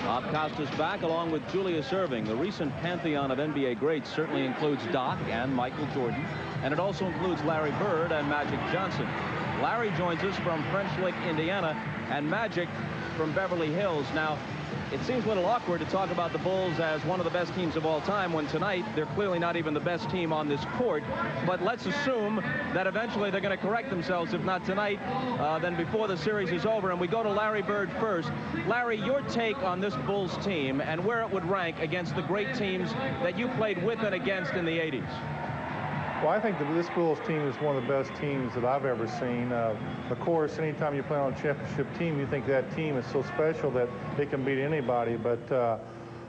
Bob Costas back along with Julius Erving. The recent pantheon of NBA greats certainly includes Doc and Michael Jordan, and it also includes Larry Bird and Magic Johnson. Larry joins us from French Lick, Indiana, and Magic from Beverly Hills. Now, it seems a little awkward to talk about the Bulls as one of the best teams of all time when tonight they're clearly not even the best team on this court. But let's assume that eventually they're going to correct themselves, if not tonight, then before the series is over. And we go to Larry Bird first. Larry, your take on this Bulls team and where it would rank against the great teams that you played with and against in the 80s. Well, I think that this Bulls team is one of the best teams that I've ever seen. Of course, anytime you play on a championship team, you think that team is so special that it can beat anybody. But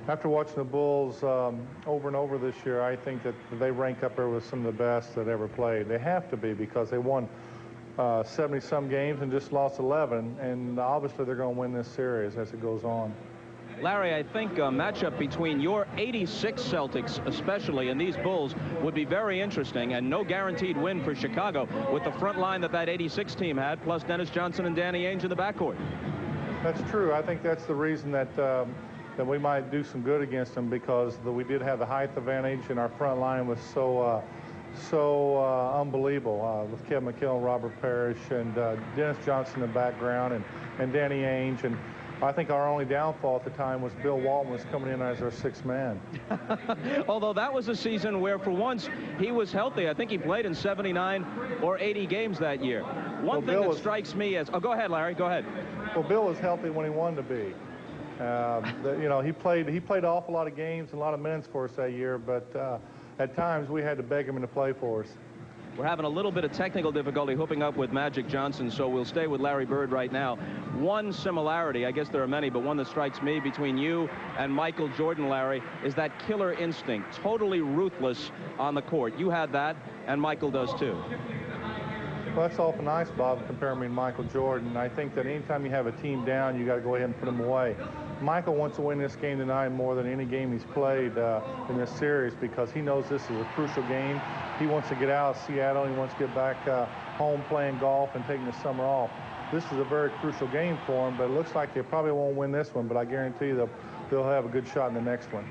after watching the Bulls over and over this year, I think that they rank up there with some of the best that ever played. They have to be, because they won 70-some games and just lost 11. And obviously, they're going to win this series as it goes on. Larry, I think a matchup between your '86 Celtics especially and these Bulls would be very interesting, and no guaranteed win for Chicago with the front line that '86 team had, plus Dennis Johnson and Danny Ainge in the backcourt. That's true. I think that's the reason that that we might do some good against them, because we did have the height advantage, and our front line was so unbelievable with Kevin McHale and Robert Parrish and Dennis Johnson in the background and Danny Ainge. And I think our only downfall at the time was Bill Walton was coming in as our sixth man. Although that was a season where, for once, he was healthy. I think he played in 79 or 80 games that year. One thing that strikes me as... Oh, go ahead, Larry. Go ahead. Well, Bill was healthy when he wanted to be. You know, he played an awful lot of games and a lot of minutes for us that year, but at times we had to beg him to play for us. We're having a little bit of technical difficulty hooking up with Magic Johnson, so we'll stay with Larry Bird right now. One similarity, I guess there are many, but one that strikes me between you and Michael Jordan, Larry, is that killer instinct, totally ruthless on the court. You had that, and Michael does too. Well, that's awful nice, Bob, to compare me and Michael Jordan. I think that anytime you have a team down, you got to go ahead and put them away. Michael wants to win this game tonight more than any game he's played in this series, because he knows this is a crucial game. He wants to get out of Seattle. He wants to get back home playing golf and taking the summer off. This is a very crucial game for him, but it looks like they probably won't win this one, but I guarantee you they'll have a good shot in the next one.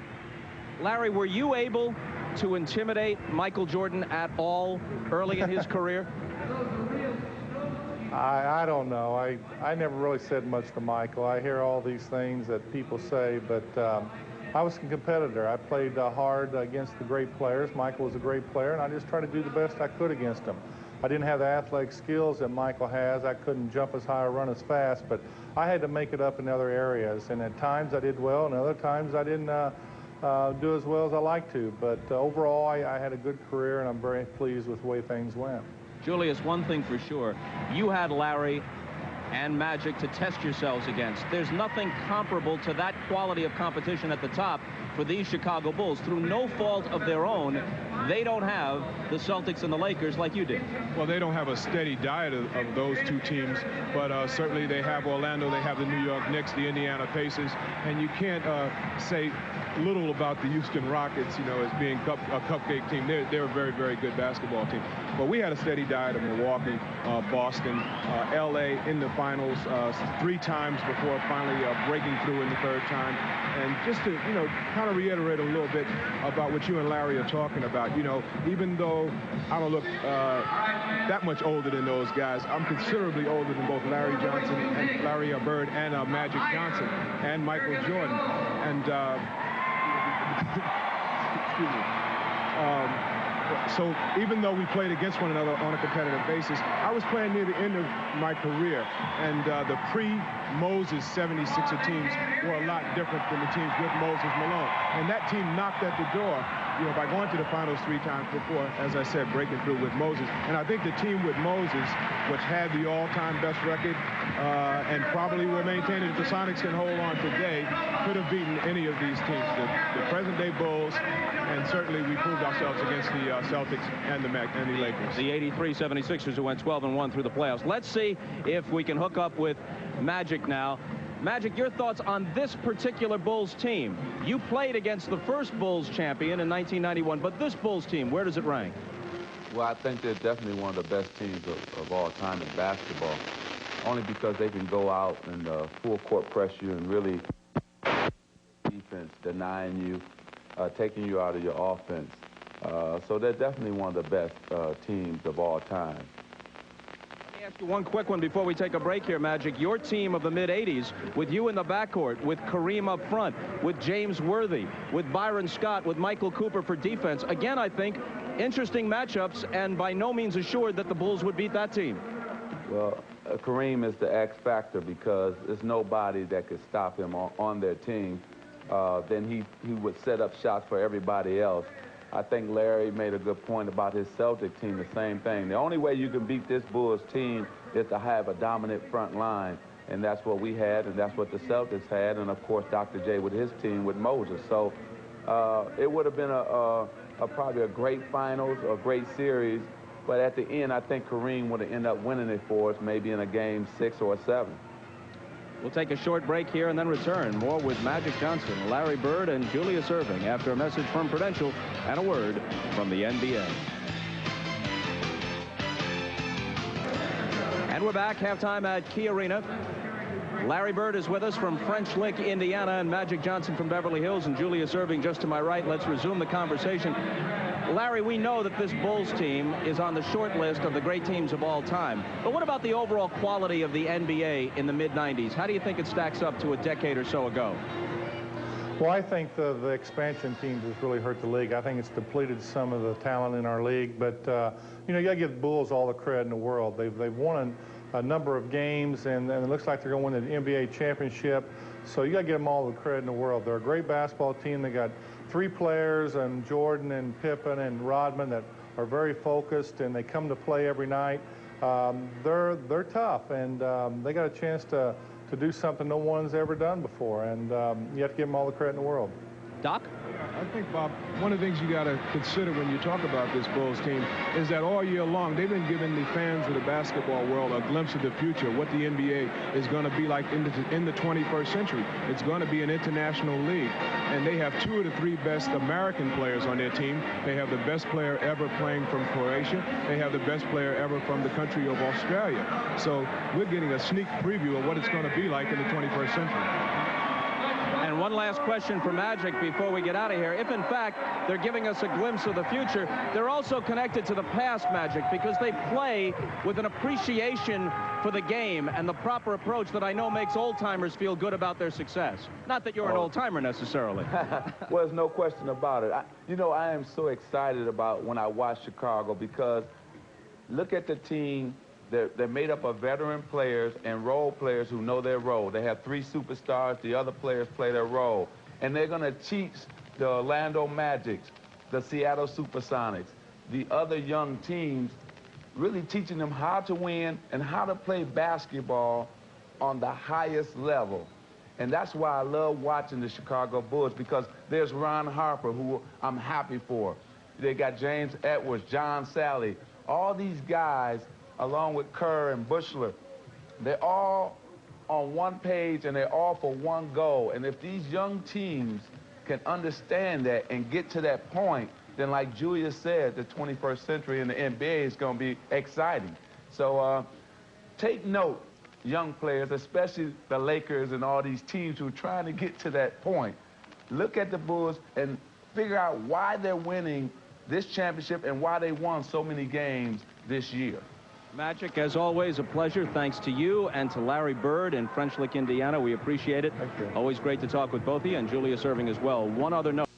Larry, were you able to intimidate Michael Jordan at all early in his career? I don't know. I never really said much to Michael. I hear all these things that people say, but I was a competitor. I played hard against the great players. Michael was a great player, and I just tried to do the best I could against him. I didn't have the athletic skills that Michael has. I couldn't jump as high or run as fast, but I had to make it up in other areas. And at times I did well, and other times I didn't do as well as I like to. But overall, I had a good career, and I'm very pleased with the way things went. Julius, one thing for sure, you had Larry and Magic to test yourselves against. There's nothing comparable to that quality of competition at the top for these Chicago Bulls. Through no fault of their own, they don't have the Celtics and the Lakers like you did. Well, they don't have a steady diet of those two teams, but certainly they have Orlando, they have the New York Knicks, the Indiana Pacers, and you can't say little about the Houston Rockets, you know, as being a cupcake team. They're a very, very good basketball team. But we had a steady diet of Milwaukee, Boston, L.A. in the finals 3 times before finally breaking through in the 3rd time. And just to, you know, kind of reiterate a little bit about what you and Larry are talking about, you know, even though I don't look that much older than those guys, I'm considerably older than both Larry Johnson and Larry Bird and Magic Johnson and Michael Jordan. And excuse me. So even though we played against one another on a competitive basis, I was playing near the end of my career, and the pre-Moses 76er teams were a lot different than the teams with Moses Malone. And that team knocked at the door, you know, by going to the finals 3 times before, as I said, breaking through with Moses. And I think the team with Moses, which had the all-time best record, and probably will maintain it if the Sonics can hold on today, could have beaten any of these teams, the present-day Bulls, and certainly we proved ourselves against the Celtics and the Lakers. The 83 76ers who went 12-1 through the playoffs. Let's see if we can hook up with Magic now. Magic, your thoughts on this particular Bulls team? You played against the first Bulls champion in 1991, but this Bulls team, where does it rank? Well, I think they're definitely one of the best teams of all time in basketball, only because they can go out and full court press you and really defense, denying you, taking you out of your offense. So they're definitely one of the best teams of all time. Let me ask you one quick one before we take a break here, Magic. Your team of the mid-'80s, with you in the backcourt, with Kareem up front, with James Worthy, with Byron Scott, with Michael Cooper for defense. Again, I think interesting matchups, and by no means assured that the Bulls would beat that team. Well, Kareem is the X factor because there's nobody that could stop him on their team. Then he would set up shots for everybody else. I think Larry made a good point about his Celtic team, the same thing. The only way you can beat this Bulls team is to have a dominant front line, and that's what we had, and that's what the Celtics had, and of course Dr. J with his team with Moses. So it would have been probably a great finals, a great series, but at the end I think Kareem would have ended up winning it for us, maybe in a game 6 or 7. We'll take a short break here and then return. More with Magic Johnson, Larry Bird, and Julius Erving after a message from Prudential and a word from the NBA. And we're back, halftime at Key Arena. Larry Bird is with us from French Lick, Indiana, and Magic Johnson from Beverly Hills, and Julius Erving just to my right. Let's resume the conversation. Larry, we know that this Bulls team is on the short list of the great teams of all time. But what about the overall quality of the NBA in the mid-'90s? How do you think it stacks up to a decade or so ago? Well, I think the expansion teams has really hurt the league. I think it's depleted some of the talent in our league. But, you know, you got to give the Bulls all the credit in the world. They've won a number of games, and it looks like they're going to win the NBA championship. So you got to give them all the credit in the world. They're a great basketball team. They got 3 players, and Jordan and Pippen and Rodman, that are very focused, and they come to play every night. They're tough, and they got a chance to do something no one's ever done before, and you have to give them all the credit in the world. Doc? I think, Bob, one of the things you got to consider when you talk about this Bulls team is that all year long they've been giving the fans of the basketball world a glimpse of the future, what the NBA is going to be like in the 21st century. It's going to be an international league, and they have 2 of the 3 best American players on their team. They have the best player ever playing from Croatia. They have the best player ever from the country of Australia. So we're getting a sneak preview of what it's going to be like in the 21st century. And one last question for Magic before we get out of here. If, in fact, they're giving us a glimpse of the future, they're also connected to the past, Magic, because they play with an appreciation for the game and the proper approach that I know makes old-timers feel good about their success. Not that you're an old-timer necessarily. Well, there's no question about it. You know, I am so excited about when I watch Chicago because look at the team. They're made up of veteran players and role players who know their role. They have 3 superstars. The other players play their role. And they're going to teach the Orlando Magic, the Seattle Supersonics, the other young teams, really teaching them how to win and how to play basketball on the highest level. And that's why I love watching the Chicago Bulls, because there's Ron Harper, who I'm happy for. They got James Edwards, John Sally, all these guys, along with Kerr and Bushler. They're all on one page, and they're all for one goal. And if these young teams can understand that and get to that point, then like Julius said, the 21st century in the NBA is going to be exciting. So take note, young players, especially the Lakers and all these teams who are trying to get to that point. Look at the Bulls and figure out why they're winning this championship and why they won so many games this year. Magic, as always, a pleasure. Thanks to you and to Larry Bird in French Lick, Indiana. We appreciate it. Thank you. Always great to talk with both of you, and Julius Erving as well. One other note.